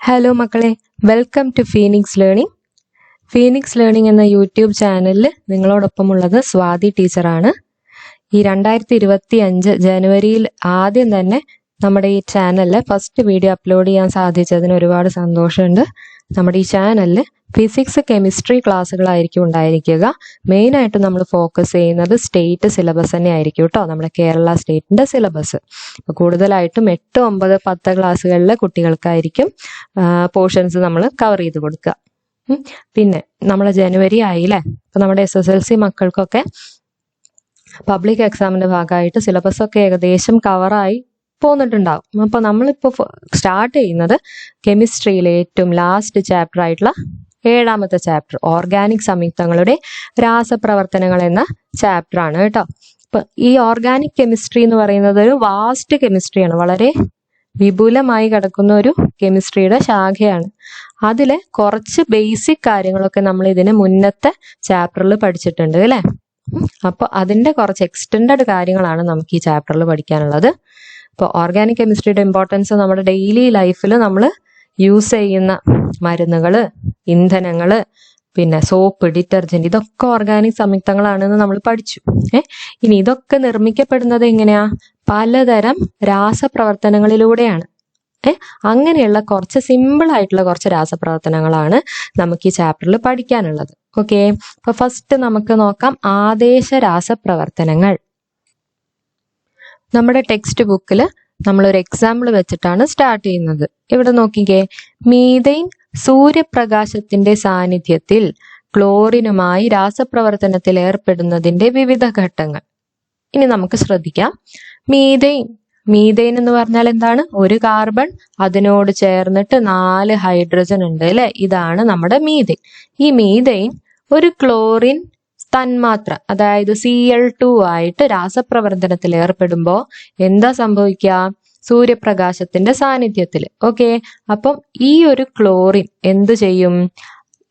Hello മക്കളെ, welcome to Phoenix learning. Phoenix learning എന്ന YouTube ചാനലിൽ നിങ്ങളോടൊപ്പമുള്ളത് സ്വാതി ടീച്ചറാണ്. ഈ 2025 ജനുവരിയിൽ ആദ്യം തന്നെ നമ്മുടെ ഈ ചാനലിൽ ഫസ്റ്റ് വീഡിയോ അപ്ലോഡ് ചെയ്യാൻ സാധിച്ചതിന് ഒരുപാട് സന്തോഷമുണ്ട്. നമ്മുടെ ഈ ചാനലിൽ ഫിസിക്സ്, കെമിസ്ട്രി ക്ലാസ്സുകളായിരിക്കും ഉണ്ടായിരിക്കുക. മെയിനായിട്ട് നമ്മൾ ഫോക്കസ് ചെയ്യുന്നത് സ്റ്റേറ്റ് സിലബസ് തന്നെ ആയിരിക്കും കേട്ടോ, നമ്മുടെ കേരള സ്റ്റേറ്റിൻ്റെ സിലബസ്. അപ്പോൾ കൂടുതലായിട്ടും 8, 9, 10 ക്ലാസ്സുകളിലെ കുട്ടികൾക്കായിരിക്കും പോർഷൻസ് നമ്മൾ കവർ ചെയ്ത് കൊടുക്കുക. പിന്നെ നമ്മളെ ജനുവരി ആയില്ലേ, അപ്പോൾ നമ്മുടെ SSLC മക്കൾക്കൊക്കെ പബ്ലിക് എക്സാമിൻ്റെ ഭാഗമായിട്ട് സിലബസ് ഒക്കെ ഏകദേശം കവറായി പോന്നിട്ടുണ്ടാവും. അപ്പോൾ നമ്മളിപ്പോൾ സ്റ്റാർട്ട് ചെയ്യുന്നത് കെമിസ്ട്രിയിലെ ഏറ്റവും ലാസ്റ്റ് ചാപ്റ്റർ ആയിട്ടുള്ള 7ാമത്തെ ചാപ്റ്റർ, ഓർഗാനിക് സംയുക്തങ്ങളുടെ രാസപ്രവർത്തനങ്ങൾ എന്ന ചാപ്റ്റർ ആണ് കേട്ടോ. ഇപ്പൊ ഈ ഓർഗാനിക് കെമിസ്ട്രി എന്ന് പറയുന്നത് ഒരു വാസ്റ്റ് കെമിസ്ട്രിയാണ്, വളരെ വിപുലമായി കിടക്കുന്ന ഒരു കെമിസ്ട്രിയുടെ ശാഖയാണ്. അതിലെ കുറച്ച് ബേസിക് കാര്യങ്ങളൊക്കെ നമ്മൾ ഇതിന് മുന്നത്തെ ചാപ്റ്ററിൽ പഠിച്ചിട്ടുണ്ട് അല്ലേ. അപ്പൊ അതിന്റെ കുറച്ച് എക്സ്റ്റെൻഡഡ് കാര്യങ്ങളാണ് നമുക്ക് ഈ ചാപ്റ്ററിൽ പഠിക്കാനുള്ളത്. ഇപ്പോൾ ഓർഗാനിക് കെമിസ്ട്രിയുടെ ഇമ്പോർട്ടൻസ് നമ്മുടെ ഡെയിലി ലൈഫിൽ നമ്മൾ യൂസ് ചെയ്യുന്ന മരുന്നുകൾ, ഇന്ധനങ്ങൾ, പിന്നെ സോപ്പ്, ഡിറ്റർജന്റ്, ഇതൊക്കെ ഓർഗാനിക് സംയുക്തങ്ങളാണെന്ന് നമ്മൾ പഠിച്ചു. ഇനി ഇതൊക്കെ നിർമ്മിക്കപ്പെടുന്നത് എങ്ങനെയാ? പലതരം രാസപ്രവർത്തനങ്ങളിലൂടെയാണ്. അങ്ങനെയുള്ള കുറച്ച് സിമ്പിൾ ആയിട്ടുള്ള കുറച്ച് രാസപ്രവർത്തനങ്ങളാണ് നമുക്ക് ഈ ചാപ്റ്ററിൽ പഠിക്കാനുള്ളത്. ഓക്കെ, അപ്പൊ ഫസ്റ്റ് നമുക്ക് നോക്കാം ആദേശ രാസപ്രവർത്തനങ്ങൾ. നമ്മുടെ ടെക്സ്റ്റ് ബുക്കിൽ നമ്മളൊരു എക്സാമ്പിൾ വെച്ചിട്ടാണ് സ്റ്റാർട്ട് ചെയ്യുന്നത്. ഇവിടെ നോക്കിക്കേ, മീഥൈൻ സൂര്യപ്രകാശത്തിന്റെ സാന്നിധ്യത്തിൽ ക്ലോറിനുമായി രാസപ്രവർത്തനത്തിൽ ഏർപ്പെടുന്നതിന്റെ വിവിധ ഘട്ടങ്ങൾ. ഇനി നമുക്ക് ശ്രദ്ധിക്കാം. മീഥൈൻ എന്ന് പറഞ്ഞാൽ എന്താണ്? ഒരു കാർബൺ, അതിനോട് ചേർന്നിട്ട് 4 ഹൈഡ്രജൻ ഉണ്ട് അല്ലെ, ഇതാണ് നമ്മുടെ മീഥൈൻ. ഈ മീഥൈൻ ഒരു ക്ലോറിൻ തന്മാത്ര, അതായത് Cl2 ആയിട്ട് രാസപ്രവർത്തനത്തിൽ ഏർപ്പെടുമ്പോൾ എന്താ സംഭവിക്കുക? സൂര്യപ്രകാശത്തിന്റെ സാന്നിധ്യത്തിൽ. ഓക്കെ, അപ്പം ഈ ഒരു ക്ലോറിൻ എന്ത് ചെയ്യും?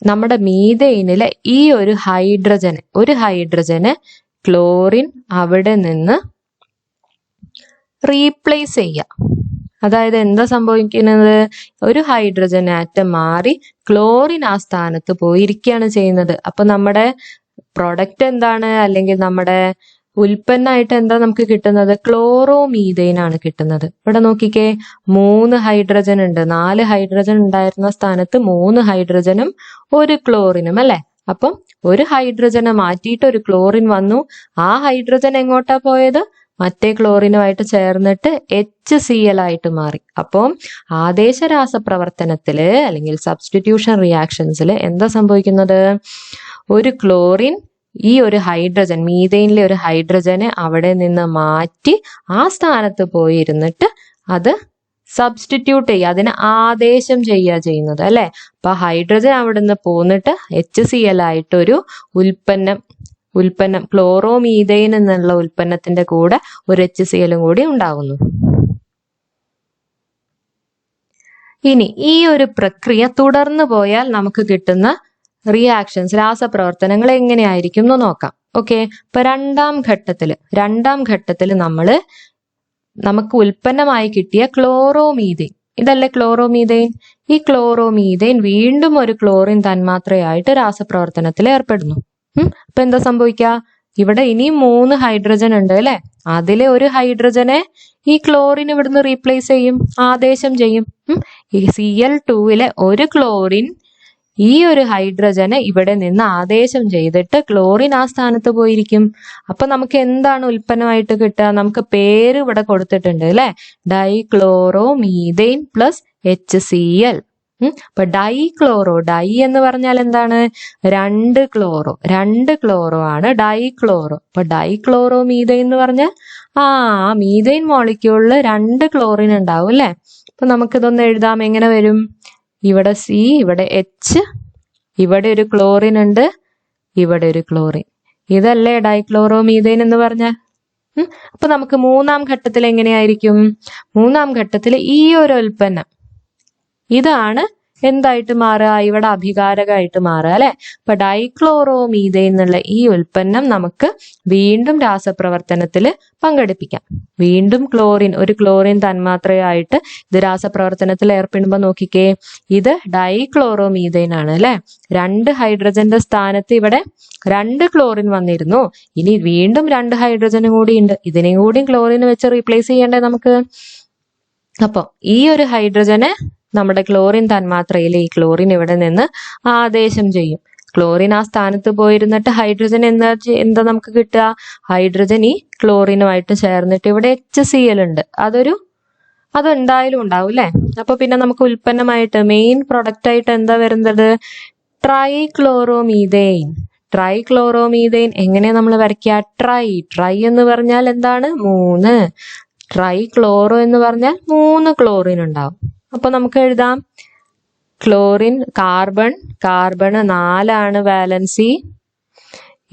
നമ്മുടെ മീഥൈനിലെ ഈ ഒരു ഹൈഡ്രജന് ക്ലോറിൻ അവിടെ നിന്ന് റീപ്ലേസ് ചെയ്യാം. അതായത് എന്താ സംഭവിക്കുന്നത്? ഒരു ഹൈഡ്രജൻ ആറ്റം മാറി ക്ലോറിൻ ആ സ്ഥാനത്ത് പോയിരിക്കുകയാണ് ചെയ്യുന്നത്. അപ്പൊ നമ്മുടെ പ്രൊഡക്റ്റ് എന്താണ്, അല്ലെങ്കിൽ നമ്മുടെ ഉൽപ്പന്നമായിട്ട് എന്താ നമുക്ക് കിട്ടുന്നത്? ക്ലോറോമീഥൈൻ ആണ് കിട്ടുന്നത്. ഇവിടെ നോക്കിക്കേ, 3 ഹൈഡ്രജൻ ഉണ്ട്. 4 ഹൈഡ്രജൻ ഉണ്ടായിരുന്ന സ്ഥാനത്ത് 3 ഹൈഡ്രജനും ഒരു ക്ലോറിനും അല്ലെ. അപ്പം ഒരു ഹൈഡ്രജനെ മാറ്റിയിട്ട് ഒരു ക്ലോറിൻ വന്നു. ആ ഹൈഡ്രജൻ എങ്ങോട്ടാ പോയത്? മറ്റേ ക്ലോറിനുമായിട്ട് ചേർന്നിട്ട് HCl ആയിട്ട് മാറി. അപ്പം ആദേശ രാസപ്രവർത്തനത്തില് അല്ലെങ്കിൽ സബ്സ്റ്റിറ്റ്യൂഷൻ റിയാക്ഷൻസിൽ എന്താ സംഭവിക്കുന്നത്? ഒരു ക്ലോറിൻ ഈ ഒരു ഹൈഡ്രജൻ, മീഥൈനിലെ ഒരു ഹൈഡ്രജനെ അവിടെ നിന്ന് മാറ്റി ആ സ്ഥാനത്ത് പോയിരുന്നിട്ട് അത് സബ്സ്റ്റിറ്റ്യൂട്ട് ചെയ്യുക, അതിനെ ആദേശം ചെയ്യുന്നത് അല്ലെ. അപ്പൊ ഹൈഡ്രജൻ അവിടെ നിന്ന് പോന്നിട്ട് HCl ആയിട്ടൊരു ഉൽപ്പന്നം ക്ലോറോമീഥൈൻ എന്നുള്ള ഉൽപ്പന്നത്തിന്റെ കൂടെ ഒരു HCl കൂടി ഉണ്ടാകുന്നു. ഇനി ഈ ഒരു പ്രക്രിയ തുടർന്നു പോയാൽ നമുക്ക് കിട്ടുന്ന റിയാക്ഷൻസ്, രാസപ്രവർത്തനങ്ങൾ എങ്ങനെയായിരിക്കും എന്ന് നോക്കാം. ഓക്കെ, ഇപ്പൊ രണ്ടാം ഘട്ടത്തില് നമുക്ക് ഉൽപ്പന്നമായി കിട്ടിയ ക്ലോറോമീഥൈൻ, ഇതല്ലേ ക്ലോറോമീഥൈൻ. ഈ ക്ലോറോമീഥൈൻ വീണ്ടും ഒരു ക്ലോറിൻ തന്മാത്രയായിട്ട് രാസപ്രവർത്തനത്തിൽ ഏർപ്പെടുന്നു. അപ്പൊ എന്താ സംഭവിക്കുക? ഇവിടെ ഇനിയും 3 ഹൈഡ്രജൻ ഉണ്ട് അല്ലെ. അതിലെ ഒരു ഹൈഡ്രജനെ ഈ ക്ലോറിൻ ഇവിടുന്ന് റീപ്ലേസ് ചെയ്യും, ആദേശം ചെയ്യും. ഈ Cl2ലെ ഒരു ക്ലോറിൻ ഈ ഒരു ഹൈഡ്രജനെ ഇവിടെ നിന്ന് ആദേശം ചെയ്തിട്ട് ക്ലോറിൻ ആ സ്ഥാനത്ത് പോയിരിക്കും. അപ്പൊ നമുക്ക് എന്താണ് ഉൽപ്പന്നമായിട്ട് കിട്ടുക? നമുക്ക് പേര് ഇവിടെ കൊടുത്തിട്ടുണ്ട് അല്ലെ, ഡൈക്ലോറോമീഥൈൻ പ്ലസ് HCl. അപ്പൊ ഡൈ എന്ന് പറഞ്ഞാൽ എന്താണ്? 2 ക്ലോറോ ആണ് ഡൈക്ലോറോ. അപ്പൊ ഡൈക്ലോറോമീഥൈൻ എന്ന് പറഞ്ഞാൽ മീഥൈൻ മോളിക്യൂളിൽ 2 ക്ലോറിൻ ഉണ്ടാവും അല്ലെ. അപ്പൊ നമുക്കിതൊന്ന് എഴുതാം. എങ്ങനെ വരും? ഇവിടെ C, ഇവിടെ H, ഇവിടെ ഒരു ക്ലോറിൻ ഉണ്ട്, ഇവിടെ ഒരു ക്ലോറിൻ. ഇതല്ലേ ഡൈക്ലോറോമീഥൈൻ എന്ന് പറഞ്ഞാൽ. അപ്പൊ നമുക്ക് 3ാം ഘട്ടത്തിൽ എങ്ങനെയായിരിക്കും? 3ാം ഘട്ടത്തിൽ ഈ ഒരു ഉൽപ്പന്നം, ഇതാണ് എന്തായിട്ട് മാറുക? ഇവിടെ അഭികാരകമായിട്ട് മാറുക അല്ലെ. അപ്പൊ ഡൈക്ലോറോമീഥെയ്ൻ എന്നുള്ള ഈ ഉൽപ്പന്നം നമുക്ക് വീണ്ടും രാസപ്രവർത്തനത്തിൽ പങ്കെടുപ്പിക്കാം. വീണ്ടും ഒരു ക്ലോറിൻ തന്മാത്രയായിട്ട് ഇത് രാസപ്രവർത്തനത്തിൽ ഏർപ്പെടുമ്പോൾ നോക്കിക്കേ, ഇത് ഡൈക്ലോറോമീഥെയ്ൻ ആണ് അല്ലെ. 2 ഹൈഡ്രജന്റെ സ്ഥാനത്ത് ഇവിടെ 2 ക്ലോറിൻ വന്നിരുന്നു. ഇനി വീണ്ടും 2 ഹൈഡ്രജനും കൂടി ഉണ്ട്. ഇതിനെയും കൂടി ക്ലോറിൻ വെച്ച് റീപ്ലേസ് ചെയ്യണ്ടേ നമുക്ക്. അപ്പൊ ഈ ഒരു ഹൈഡ്രജന് നമ്മുടെ ക്ലോറിൻ തന്മാത്രയിൽ ഈ ക്ലോറിൻ ഇവിടെ നിന്ന് ആദേശം ചെയ്യും. ക്ലോറിൻ ആ സ്ഥാനത്ത് പോയിരുന്നിട്ട് ഹൈഡ്രജൻ എന്താ നമുക്ക് കിട്ടുക? ഹൈഡ്രജൻ ഈ ക്ലോറിനുമായിട്ട് ചേർന്നിട്ട് ഇവിടെ HCl ഉണ്ട്. അതെന്തായാലും ഉണ്ടാവും അല്ലെ. അപ്പൊ പിന്നെ നമുക്ക് ഉൽപ്പന്നമായിട്ട് മെയിൻ പ്രൊഡക്റ്റ് ആയിട്ട് എന്താ വരുന്നത്? ട്രൈക്ലോറോമീഥെയ്ൻ. ട്രൈക്ലോറോമീഥെയ്ൻ എങ്ങനെയാ നമ്മൾ വരയ്ക്കുക? ട്രൈ എന്ന് പറഞ്ഞാൽ എന്താണ്? 3. ട്രൈക്ലോറോ എന്ന് പറഞ്ഞാൽ 3 ക്ലോറിൻ ഉണ്ടാവും. അപ്പൊ നമുക്ക് എഴുതാം ക്ലോറിൻ കാർബൺ 4 വാലൻസി.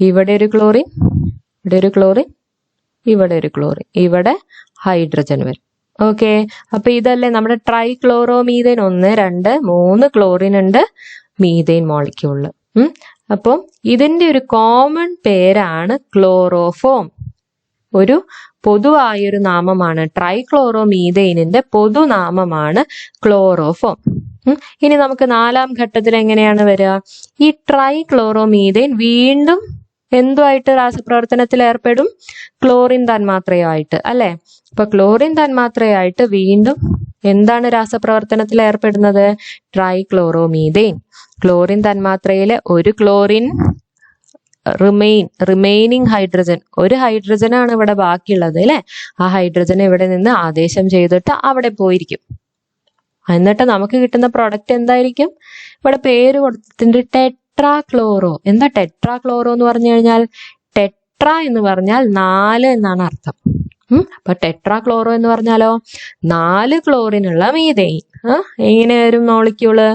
ഇവിടെ ഒരു ക്ലോറിൻ, ഇവിടെ ഒരു ക്ലോറിൻ, ഇവിടെ ഒരു ക്ലോറിൻ, ഇവിടെ ഹൈഡ്രജൻ വരും. ഓക്കെ, അപ്പൊ ഇതല്ലേ നമ്മുടെ ട്രൈക്ലോറോമീഥെയ്ൻ. 1 2 3 ക്ലോറിൻ ഉണ്ട് മീഥെയ്ൻ മോളിക്യൂളില്. അപ്പം ഇതിന്റെ ഒരു കോമൺ പേരാണ് ക്ലോറോഫോം. ഒരു പൊതുവായൊരു നാമമാണ്. ട്രൈക്ലോറോമീഥെയ്നിന്റെ പൊതുനാമമാണ് ക്ലോറോഫോം. ഇനി നമുക്ക് 4ാം ഘട്ടത്തിൽ എങ്ങനെയാണ് വരിക? ഈ ട്രൈക്ലോറോമീഥെയ്ൻ വീണ്ടും എന്തുമായിട്ട് രാസപ്രവർത്തനത്തിൽ ഏർപ്പെടും? ക്ലോറിൻ തന്മാത്രയായിട്ട് അല്ലെ. അപ്പൊ ക്ലോറിൻ തന്മാത്രയായിട്ട് വീണ്ടും എന്താണ് രാസപ്രവർത്തനത്തിൽ ഏർപ്പെടുന്നത്? ട്രൈക്ലോറോമീഥെയ്ൻ. ക്ലോറിൻ തന്മാത്രയിലെ ഒരു ക്ലോറിൻ റിമൈനിങ് ഹൈഡ്രജൻ, ഒരു ഹൈഡ്രജനാണ് ഇവിടെ ബാക്കിയുള്ളത് അല്ലെ. ആ ഹൈഡ്രജൻ ഇവിടെ നിന്ന് ആദേശം ചെയ്തിട്ട് അവിടെ പോയിരിക്കും. എന്നിട്ട് നമുക്ക് കിട്ടുന്ന പ്രൊഡക്റ്റ് എന്തായിരിക്കും? ഇവിടെ പേര് കൊടുത്തിട്ടുണ്ട് ടെട്രാക്ലോറോ. എന്താ ടെട്രാക്ലോറോ എന്ന് പറഞ്ഞു കഴിഞ്ഞാൽ? ടെട്ര എന്ന് പറഞ്ഞാൽ 4 എന്നാണ് അർത്ഥം. അപ്പൊ ടെട്രാക്ലോറോ എന്ന് പറഞ്ഞാലോ 4 ക്ലോറിനുള്ള മീഥെയ്ൻ. എങ്ങനെ വരും മോളിക്യൂള്?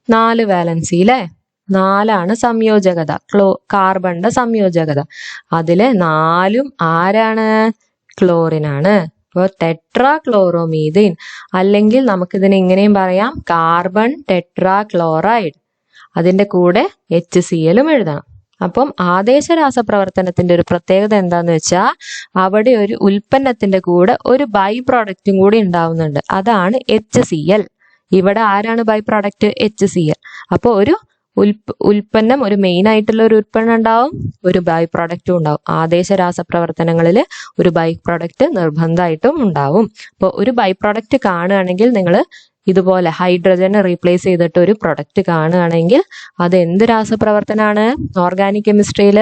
4 വാലൻസി അല്ലെ. 4 സംയോജകത, കാർബണിന്റെ സംയോജകത. അതില് 4ഉം ആരാണ്? ക്ലോറിനാണ്. അപ്പോൾ ടെട്രാക്ലോറോമീഥെയ്ൻ, അല്ലെങ്കിൽ നമുക്കിതിനെ ഇങ്ങനെയും പറയാം, കാർബൺ ടെട്രാക്ലോറൈഡ്. അതിന്റെ കൂടെ HClഉം എഴുതണം. അപ്പം ആദേശ രാസപ്രവർത്തനത്തിന്റെ ഒരു പ്രത്യേകത എന്താന്ന് വെച്ചാൽ അവിടെ ഒരു ഉൽപ്പന്നത്തിന്റെ കൂടെ ഒരു ബൈ പ്രോഡക്റ്റും കൂടി ഉണ്ടാവുന്നുണ്ട്. അതാണ് HCl. ഇവിടെ ആരാണ് ബൈ പ്രോഡക്റ്റ്? HCl. അപ്പോൾ ഒരു ഉൽപ്പന്നം, ഒരു മെയിൻ ആയിട്ടുള്ള ഒരു ഉൽപ്പന്നം ഉണ്ടാവും, ഒരു ബൈ പ്രോഡക്റ്റും ഉണ്ടാവും. ആദേശ രാസപ്രവർത്തനങ്ങളിൽ ഒരു ബൈ പ്രോഡക്റ്റ് നിർബന്ധമായിട്ടും ഉണ്ടാവും. അപ്പോൾ ഒരു ബൈ പ്രോഡക്റ്റ് കാണുകയാണെങ്കിൽ നിങ്ങൾ ഇതുപോലെ ഹൈഡ്രജനെ റീപ്ലേസ് ചെയ്തിട്ട് ഒരു പ്രൊഡക്റ്റ് കാണുകയാണെങ്കിൽ അത് എന്ത് രാസപ്രവർത്തനമാണ്? ഓർഗാനിക് കെമിസ്ട്രിയിൽ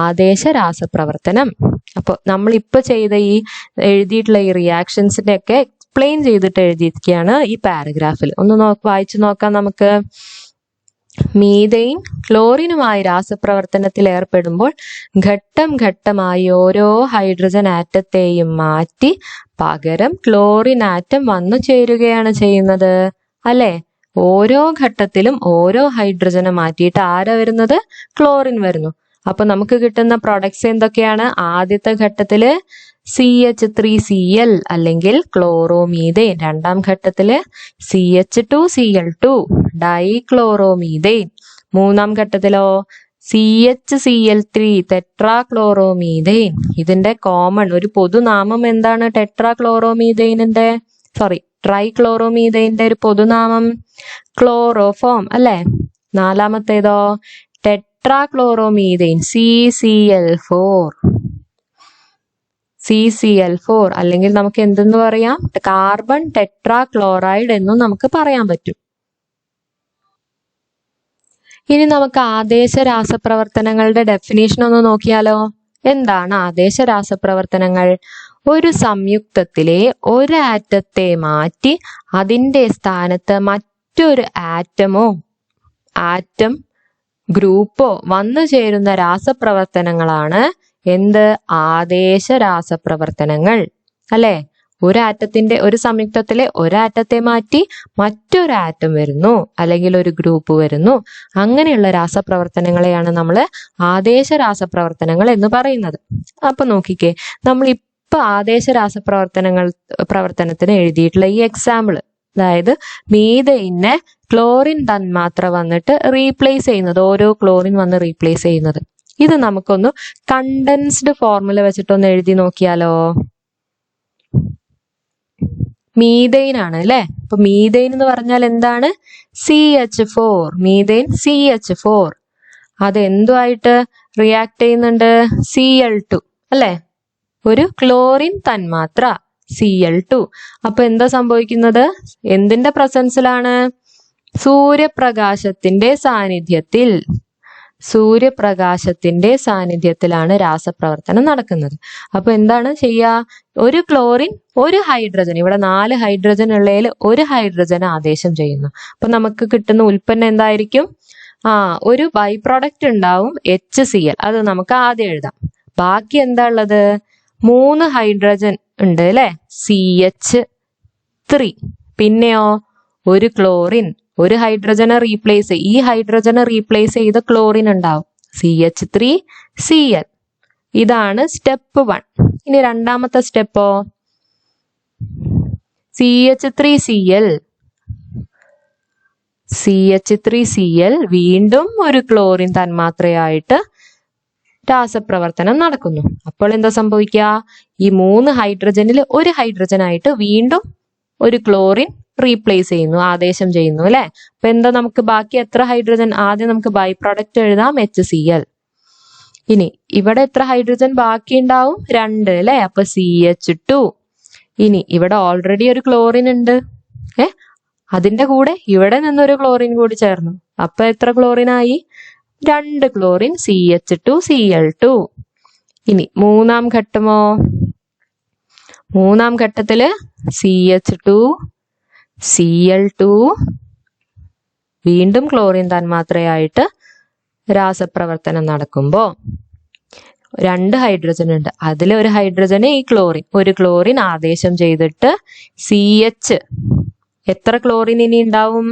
ആദേശ രാസപ്രവർത്തനം. അപ്പോൾ നമ്മളിപ്പോൾ ചെയ്ത ഈ എഴുതിയിട്ടുള്ള ഈ റിയാക്ഷൻസിന്റെ ഒക്കെ എക്സ്പ്ലെയിൻ ചെയ്തിട്ട് എഴുതിയിരിക്കുകയാണ് ഈ പാരഗ്രാഫിൽ. ഒന്ന് വായിച്ചു നോക്കാം നമുക്ക്. മീഥെയ്ൻ ക്ലോറിനുമായി രാസപ്രവർത്തനത്തിൽ ഏർപ്പെടുമ്പോൾ ഘട്ടം ഘട്ടമായി ഓരോ ഹൈഡ്രജൻ ആറ്റത്തെയും മാറ്റി പകരം ക്ലോറിൻ ആറ്റം വന്നു ചേരുകയാണ് ചെയ്യുന്നത് അല്ലെ. ഓരോ ഘട്ടത്തിലും ഓരോ ഹൈഡ്രജനെ മാറ്റിയിട്ട് ആരാ വരുന്നത്? ക്ലോറിൻ വരുന്നു. അപ്പൊ നമുക്ക് കിട്ടുന്ന പ്രൊഡക്ട്സ് എന്തൊക്കെയാണ്? ആദ്യത്തെ ഘട്ടത്തില് CH3Cl അല്ലെങ്കിൽ ക്ലോറോമീഥെയ്ൻ. 2ാം ഘട്ടത്തില് CH2Cl2 ഡൈക്ലോറോമീഥെയ്ൻ. 3ാം ഘട്ടത്തിലോ CHCl3 ടെട്രാക്ലോറോമീഥെയ്ൻ. ഇതിന്റെ കോമൺ ഒരു പൊതുനാമം എന്താണ്? ടെട്രാക്ലോറോമീഥെയ്നിന്റെ ട്രൈക്ലോറോമീഥെയ്നിന്റെ ഒരു പൊതുനാമം ക്ലോറോഫോം അല്ലെ. 4ാമത്തേതോ ടെട്രാക്ലോറോമീഥെയ്ൻ CCl4 അല്ലെങ്കിൽ നമുക്ക് എന്തെന്ന് പറയാം? കാർബൺ ടെട്രാക്ലോറൈഡ് എന്നും നമുക്ക് പറയാൻ പറ്റും. ഇനി നമുക്ക് ആദേശ രാസപ്രവർത്തനങ്ങളുടെ ഡെഫിനേഷൻ ഒന്ന് നോക്കിയാലോ. എന്താണ് ആദേശ രാസപ്രവർത്തനങ്ങൾ? ഒരു സംയുക്തത്തിലെ ഒരു ആറ്റത്തെ മാറ്റി അതിന്റെ സ്ഥാനത്ത് മറ്റൊരു ആറ്റം ഗ്രൂപ്പോ വന്നു ചേരുന്ന രാസപ്രവർത്തനങ്ങളാണ് എന്ത്? ആദേശ രാസപ്രവർത്തനങ്ങൾ അല്ലെ. ഒരു സംയുക്തത്തിലെ ഒരാറ്റത്തെ മാറ്റി മറ്റൊരു ആറ്റം വരുന്നു, അല്ലെങ്കിൽ ഒരു ഗ്രൂപ്പ് വരുന്നു. അങ്ങനെയുള്ള രാസപ്രവർത്തനങ്ങളെയാണ് നമ്മൾ ആദേശ രാസപ്രവർത്തനങ്ങൾ എന്ന് പറയുന്നത്. അപ്പൊ നോക്കിക്കേ, നമ്മൾ ഇപ്പൊ ആദേശ പ്രവർത്തനത്തിന് എഴുതിയിട്ടുള്ള ഈ എക്സാമ്പിൾ, അതായത് മീഥെയിനെ ക്ലോറിൻ തന്മാത്ര വന്നിട്ട് റീപ്ലേസ് ചെയ്യുന്നത്, ഓരോ ക്ലോറിൻ വന്ന് റീപ്ലേസ് ചെയ്യുന്നത്, ഇത് നമുക്കൊന്ന് കണ്ടൻസ്ഡ് ഫോർമുല വെച്ചിട്ടൊന്ന് എഴുതി നോക്കിയാലോ. മീഥെയിൻ ആണ് അല്ലെ. അപ്പൊ മീഥെയിൻ എന്ന് പറഞ്ഞാൽ എന്താണ്? CH4. Methane CH4. അത് എന്തുമായിട്ട് റിയാക്ട് ചെയ്യുന്നുണ്ട്? Cl2 അല്ലെ, ഒരു ക്ലോറിൻ തന്മാത്ര Cl2. അപ്പൊ എന്താ സംഭവിക്കുന്നത്? എന്തിന്റെ പ്രസൻസിലാണ്? സൂര്യപ്രകാശത്തിന്റെ സാന്നിധ്യത്തിലാണ് രാസപ്രവർത്തനം നടക്കുന്നത്. അപ്പൊ എന്താണ് ചെയ്യുക? ഒരു ക്ലോറിൻ ഒരു ഹൈഡ്രജൻ, ഇവിടെ 4 ഹൈഡ്രജൻ ഉള്ളതിൽ ഒരു ഹൈഡ്രജൻ ആദേശം ചെയ്യുന്നു. അപ്പൊ നമുക്ക് കിട്ടുന്ന ഉൽപ്പന്നം എന്തായിരിക്കും? ഒരു ബൈ പ്രോഡക്റ്റ് ഉണ്ടാവും, HCl. അത് നമുക്ക് ആദ്യം എഴുതാം. ബാക്കി എന്താ ഉള്ളത്? 3 ഹൈഡ്രജൻ ഉണ്ട് അല്ലെ, CH3. പിന്നെയോ ഒരു ക്ലോറിൻ, ഒരു ഹൈഡ്രജനെ ഈ ഹൈഡ്രജനെ റീപ്ലേസ് ചെയ്ത ക്ലോറിൻ ഉണ്ടാവും, CH3Cl. ഇതാണ് സ്റ്റെപ്പ് 1. ഇനി രണ്ടാമത്തെ സ്റ്റെപ്പോ, CH3Cl വീണ്ടും ഒരു ക്ലോറിൻ തന്മാത്രയായിട്ട് രാസപ്രവർത്തനം നടക്കുന്നു. അപ്പോൾ എന്താ സംഭവിക്കുക? ഈ 3 ഹൈഡ്രജനിൽ ഒരു ഹൈഡ്രജനായിട്ട് വീണ്ടും ഒരു ക്ലോറിൻ റീപ്ലേസ് ചെയ്യുന്നു, ആദേശം ചെയ്യുന്നു അല്ലെ. അപ്പൊ എന്താ നമുക്ക് ബാക്കി എത്ര ഹൈഡ്രജൻ? ആദ്യം നമുക്ക് ബൈ പ്രോഡക്റ്റ് എഴുതാം, HCl. ഇനി ഇവിടെ എത്ര ഹൈഡ്രജൻ ബാക്കി ഉണ്ടാവും? 2 അല്ലെ. അപ്പൊ CH2. ഇനി ഇവിടെ ഓൾറെഡി ഒരു ക്ലോറിൻ ഉണ്ട്, അതിന്റെ കൂടെ ഇവിടെ നിന്നൊരു ക്ലോറിൻ കൂടി ചേർന്നു. അപ്പൊ എത്ര ക്ലോറിനായി? 2 ക്ലോറിൻ, CH2Cl2. ഇനി മൂന്നാം ഘട്ടമോ? മൂന്നാം ഘട്ടത്തില് CH2Cl2 വീണ്ടും ക്ലോറിൻ തന്മാത്രയായിട്ട് രാസപ്രവർത്തനം നടക്കുമ്പോ 2 ഹൈഡ്രജൻ ഉണ്ട്, അതിലെ ഒരു ഹൈഡ്രജന് ഈ ക്ലോറിൻ, ഒരു ക്ലോറിൻ ആദേശം ചെയ്തിട്ട് CH, എത്ര ക്ലോറിൻ ഇനി ഉണ്ടാവും?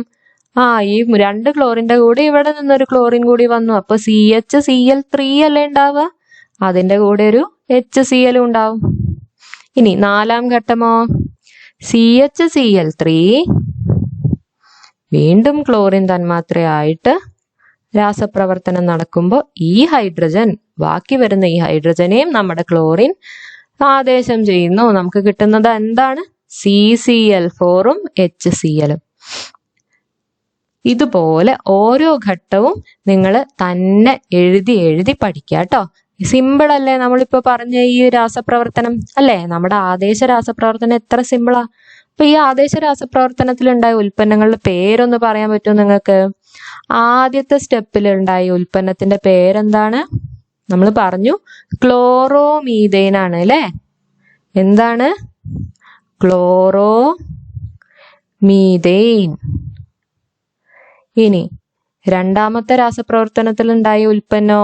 ഈ 2 ക്ലോറിന്റെ കൂടെ ഇവിടെ നിന്നൊരു ക്ലോറിൻ കൂടി വന്നു. അപ്പൊ CHCl3 അല്ലേ ഉണ്ടാവുക, അതിന്റെ കൂടെ ഒരു HCl ഉണ്ടാവും. ഇനി നാലാം ഘട്ടമോ? CHCl3 വീണ്ടും ക്ലോറിൻ തന്മാത്രയായിട്ട് രാസപ്രവർത്തനം നടക്കുമ്പോൾ ഈ ഹൈഡ്രജൻ, ബാക്കി വരുന്ന ഈ ഹൈഡ്രജനെയും നമ്മുടെ ക്ലോറിൻ ആദേശം ചെയ്യുന്നു. നമുക്ക് കിട്ടുന്നത് എന്താണ്? CCl4ഉം HClഉം. ഇതുപോലെ ഓരോ ഘട്ടവും നിങ്ങൾ തന്നെ എഴുതി പഠിക്കുക കേട്ടോ. സിമ്പിൾ അല്ലേ നമ്മളിപ്പോ പറഞ്ഞ ഈ രാസപ്രവർത്തനം അല്ലേ? നമ്മുടെ ആദേശ രാസപ്രവർത്തനം എത്ര സിമ്പിളാ. അപ്പൊ ഈ ആദേശ രാസപ്രവർത്തനത്തിൽ ഉണ്ടായ ഉൽപ്പന്നങ്ങളുടെ പേരൊന്ന് പറയാൻ പറ്റുമോ നിങ്ങൾക്ക്? ആദ്യത്തെ സ്റ്റെപ്പിൽ ഉണ്ടായ ഉൽപ്പന്നത്തിന്റെ പേരെന്താണ്? നമ്മൾ പറഞ്ഞു ക്ലോറോമീഥെയിൻ ആണ് അല്ലെ. എന്താണ്? ക്ലോറോമീഥെയിൻ. ഇനി രണ്ടാമത്തെ രാസപ്രവർത്തനത്തിൽ ഉണ്ടായ ഉൽപ്പന്നോ?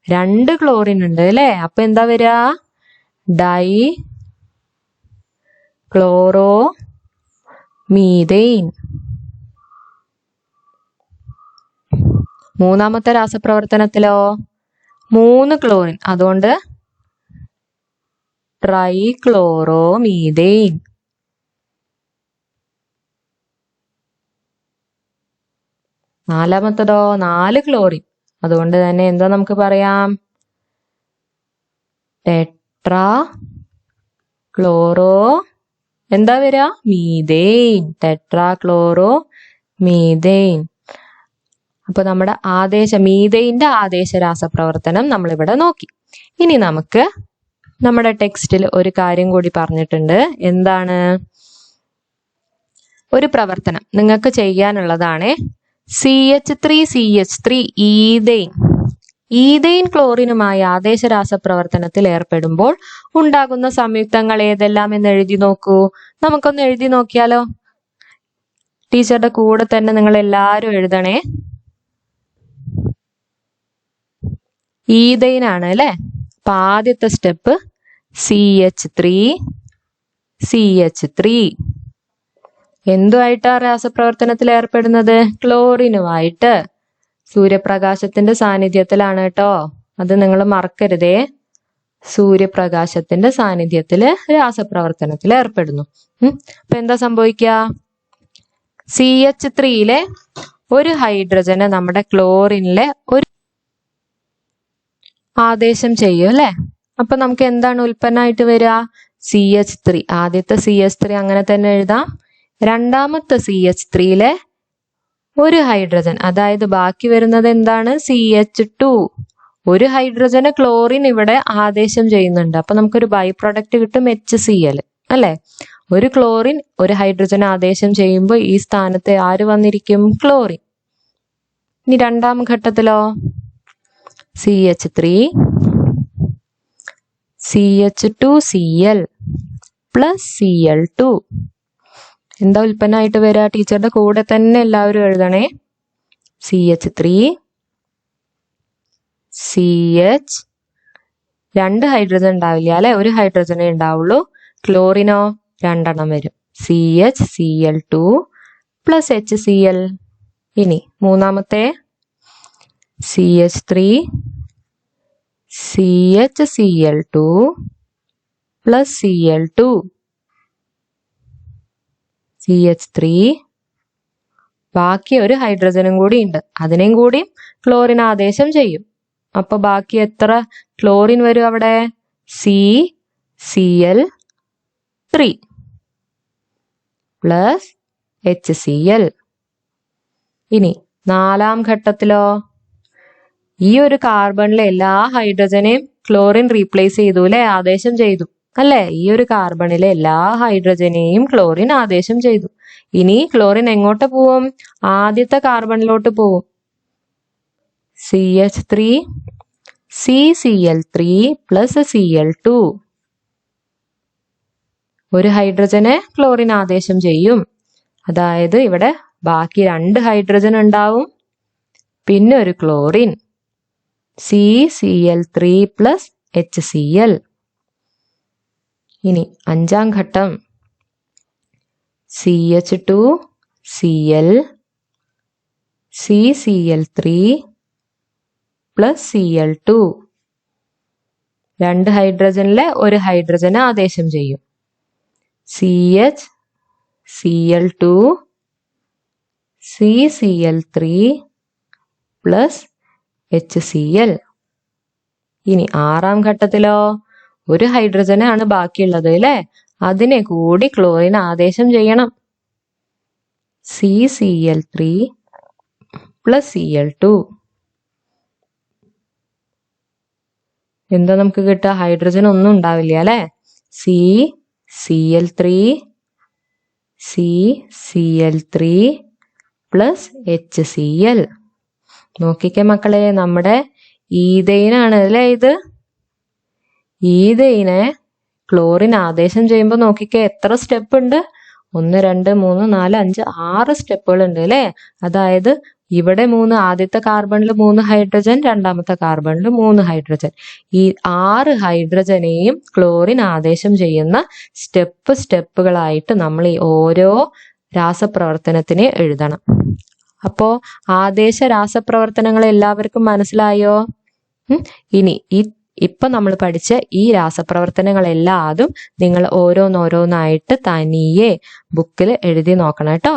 2 ക്ലോറിൻ ഉണ്ട് അല്ലെ. അപ്പൊ എന്താ വരിക? ഡൈ ക്ലോറോമീഥെയിൻ. മൂന്നാമത്തെ രാസപ്രവർത്തനത്തിലോ? 3 ക്ലോറിൻ, അതുകൊണ്ട് ട്രൈക്ലോറോമീഥെയിൻ. നാലാമത്തതോ? 4 ക്ലോറിൻ, അതുകൊണ്ട് തന്നെ എന്താ നമുക്ക് പറയാം? ടെട്രാ ക്ലോറോ എന്താ വരിക? മീഥെയിൻ. Tetra chloro methane. അപ്പൊ നമ്മുടെ മീഥെയിന്റെ ആദേശ രാസപ്രവർത്തനം നമ്മളിവിടെ നോക്കി. ഇനി നമുക്ക് നമ്മുടെ ടെക്സ്റ്റിൽ ഒരു കാര്യം കൂടി പറഞ്ഞിട്ടുണ്ട്. എന്താണ്? ഒരു പ്രവർത്തനം നിങ്ങൾക്ക് ചെയ്യാനുള്ളതാണ്. CH3CH3 ഈഥെയിൻ ക്ലോറിനുമായി ആദേശ രാസപ്രവർത്തനത്തിൽ ഏർപ്പെടുമ്പോൾ ഉണ്ടാകുന്ന സംയുക്തങ്ങൾ ഏതെല്ലാം എന്ന് എഴുതി നോക്കൂ. നമുക്കൊന്ന് എഴുതി നോക്കിയാലോ? ടീച്ചറുടെ കൂടെ തന്നെ നിങ്ങൾ എല്ലാവരും എഴുതണേ. ഈഥെയിൻ ആണ് അല്ലെ. അപ്പൊ ആദ്യത്തെ സ്റ്റെപ്പ് CH3 എന്തുമായിട്ടാ രാസപ്രവർത്തനത്തിൽ ഏർപ്പെടുന്നത്? ക്ലോറിനുമായിട്ട്. സൂര്യപ്രകാശത്തിന്റെ സാന്നിധ്യത്തിലാണ് കേട്ടോ, അത് നിങ്ങൾ മറക്കരുതേ. സൂര്യപ്രകാശത്തിന്റെ സാന്നിധ്യത്തില് രാസപ്രവർത്തനത്തിൽ ഏർപ്പെടുന്നു. അപ്പൊ എന്താ സംഭവിക്കുക? CH3 ഒരു ഹൈഡ്രജനെ നമ്മുടെ ക്ലോറിനിലെ ഒരു ആദേശം ചെയ്യും അല്ലെ. അപ്പൊ നമുക്ക് എന്താണ് ഉൽപ്പന്നമായിട്ട് വരിക? CH3. ആദ്യത്തെ CH3 അങ്ങനെ തന്നെ എഴുതാം. രണ്ടാമത്തെ CH3 ഒരു ഹൈഡ്രജൻ, അതായത് ബാക്കി വരുന്നത് എന്താണ്? CH2. ഒരു ഹൈഡ്രജന് ക്ലോറിൻ ഇവിടെ ആദേശം ചെയ്യുന്നുണ്ട്. അപ്പൊ നമുക്കൊരു ബൈ പ്രൊഡക്റ്റ് കിട്ടും, HCl അല്ലെ. ഒരു ക്ലോറിൻ ഒരു ഹൈഡ്രജൻ ആദേശം ചെയ്യുമ്പോൾ ഈ സ്ഥാനത്ത് ആര് വന്നിരിക്കും? ക്ലോറിൻ. ഇനി രണ്ടാം ഘട്ടത്തിലോ? CH3 CH2Cl plus Cl2. എന്താ ഉൽപ്പന്നമായിട്ട് വരിക? ടീച്ചറുടെ കൂടെ തന്നെ എല്ലാവരും എഴുതണേ. CH3 CH, രണ്ട് ഹൈഡ്രജൻ ഉണ്ടാവില്ല അല്ലെ, ഒരു ഹൈഡ്രജനേ ഉണ്ടാവുള്ളൂ. ക്ലോറിനോ 2 വരും. CH Cl2 plus HCl. ഇനി മൂന്നാമത്തെ CH3 CHCl2 plus Cl2. CH3 ബാക്കി ഒരു ഹൈഡ്രജനും കൂടി ഉണ്ട്, അതിനെയും കൂടി ക്ലോറിൻ ആദേശം ചെയ്യും. അപ്പൊ ബാക്കി എത്ര ക്ലോറിൻ വരും അവിടെ? CCl3 plus HCl. ഇനി നാലാം ഘട്ടത്തിലോ? ഈ ഒരു കാർബണിലെ എല്ലാ ഹൈഡ്രജനെയും ക്ലോറിൻ റീപ്ലേസ് ചെയ്തു അല്ലെ, ആദേശം ചെയ്തു അല്ലെ. ഈ ഒരു കാർബണിലെ എല്ലാ ഹൈഡ്രജനെയും ക്ലോറിൻ ആദേശം ചെയ്തു. ഇനി ക്ലോറിൻ എങ്ങോട്ട് പോവും? ആദ്യത്തെ കാർബണിലോട്ട് പോവും. CH3 CCl3 plus Cl2. ഒരു ഹൈഡ്രജനെ ക്ലോറിൻ ആദേശം ചെയ്യും, അതായത് ഇവിടെ ബാക്കി 2 ഹൈഡ്രജൻ ഉണ്ടാവും, പിന്നെ ഒരു ക്ലോറിൻ CCl3 പ്ലസ് HCl. ഇനി അഞ്ചാം ഘട്ടം CH2 Cl CCl3 plus Cl2. 2 ഹൈഡ്രജനിലെ ഒരു ഹൈഡ്രജനെ ആദേശം ചെയ്യും. CH Cl2 CCl3 plus HCl. ഇനി ആറാം ഘട്ടത്തിലോ? ഒരു ഹൈഡ്രജനാണ് ബാക്കിയുള്ളത് അല്ലെ, അതിനെ കൂടി ക്ലോറിൻ ആദേശം ചെയ്യണം. CCl3 plus Cl2. എന്താ നമുക്ക് കിട്ടുക? ഹൈഡ്രജൻ ഒന്നും ഉണ്ടാവില്ല അല്ലെ. CCl3 CCl3 plus HCl. നോക്കിക്കേ മക്കളെ, നമ്മുടെ ഈഥെയ്നാണ് അല്ലേ ഇത്. ഈഥെയ്നെ ക്ലോറിൻ ആദേശം ചെയ്യുമ്പോൾ നോക്കിക്കേ എത്ര സ്റ്റെപ്പ് ഉണ്ട്? 1 2 3 4 5 6 സ്റ്റെപ്പുകൾ ഉണ്ട് അല്ലേ. അതായത് ഇവിടെ 3, ആദ്യത്തെ കാർബണിൽ 3 ഹൈഡ്രജൻ, രണ്ടാമത്തെ കാർബണിൽ 3 ഹൈഡ്രജൻ. ഈ 6 ഹൈഡ്രജനെയും ക്ലോറിൻ ആദേശം ചെയ്യുന്ന സ്റ്റെപ്പുകളായിട്ട് നമ്മൾ ഈ ഓരോ രാസപ്രവർത്തനത്തിനെ എഴുതണം. അപ്പോ ആദേശ രാസപ്രവർത്തനങ്ങൾ എല്ലാവർക്കും മനസ്സിലായോ? ഇനി ഇപ്പൊ നമ്മൾ പഠിച്ച ഈ രാസപ്രവർത്തനങ്ങളെല്ലാതും നിങ്ങൾ ഓരോന്നോരോന്നായിട്ട് തനിയെ ബുക്കിൽ എഴുതി നോക്കണം കേട്ടോ.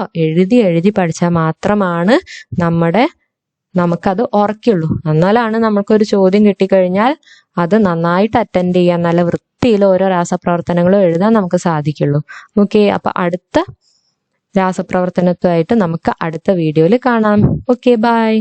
എഴുതി പഠിച്ചാൽ മാത്രമാണ് നമുക്കത് ഓർക്കുള്ളൂ. എന്നാലാണ് നമുക്കൊരു ചോദ്യം കിട്ടിക്കഴിഞ്ഞാൽ അത് നന്നായിട്ട് അറ്റൻഡ് ചെയ്യാൻ, നല്ല വൃത്തിയിൽ ഓരോ രാസപ്രവർത്തനങ്ങളും എഴുതാൻ നമുക്ക് സാധിക്കുള്ളൂ. ഓക്കെ, അപ്പൊ അടുത്ത രാസപ്രവർത്തനത്തുമായിട്ട് നമുക്ക് അടുത്ത വീഡിയോയിൽ കാണാം. Okay, by.